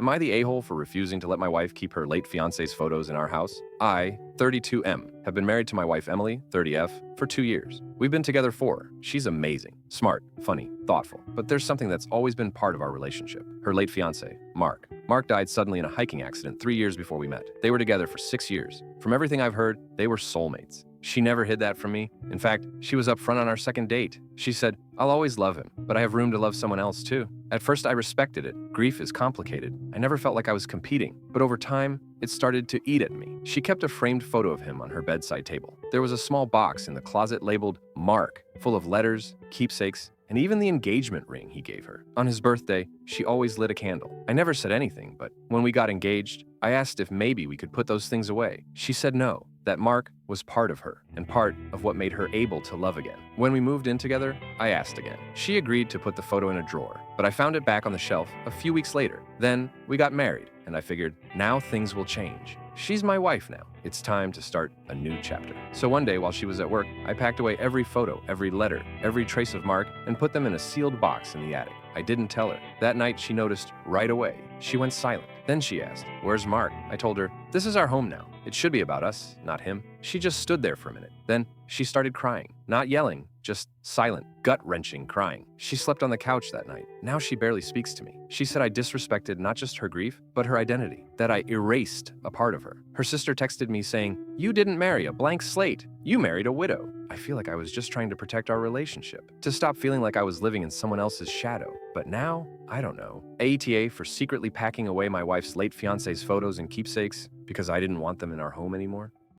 Am I the a-hole for refusing to let my wife keep her late fiancé's photos in our house? I, 32M, have been married to my wife Emily, 30F, for 2 years. We've been together 4. She's amazing, smart, funny, thoughtful. But there's something that's always been part of our relationship. Her late fiancé, Mark. Mark died suddenly in a hiking accident 3 years before we met. They were together for 6 years. From everything I've heard, they were soulmates. She never hid that from me. In fact, she was upfront on our second date. She said, "I'll always love him, but I have room to love someone else too." At first, I respected it. Grief is complicated. I never felt like I was competing. But over time, it started to eat at me. She kept a framed photo of him on her bedside table. There was a small box in the closet labeled Mark, full of letters, keepsakes, and even the engagement ring he gave her. On his birthday, she always lit a candle. I never said anything, but when we got engaged, I asked if maybe we could put those things away. She said no, that Mark was part of her and part of what made her able to love again. When we moved in together, I asked again. She agreed to put the photo in a drawer, but I found it back on the shelf a few weeks later. Then we got married, and I figured, now things will change. She's my wife now. It's time to start a new chapter. So one day while she was at work, I packed away every photo, every letter, every trace of Mark, and put them in a sealed box in the attic. I didn't tell her. That night she noticed right away. She went silent. Then she asked, "Where's Mark?" I told her, "This is our home now. It should be about us, not him." She just stood there for a minute. Then she started crying. Not yelling, just silent, gut-wrenching crying. She slept on the couch that night. Now she barely speaks to me. She said I disrespected not just her grief, but her identity, that I erased a part of her. Her sister texted me saying, "You didn't marry a blank slate. You married a widow." I feel like I was just trying to protect our relationship, to stop feeling like I was living in someone else's shadow. But now, I don't know. AITA for secretly packing away my wife's late fiancé's photos and keepsakes because I didn't want them in our home anymore?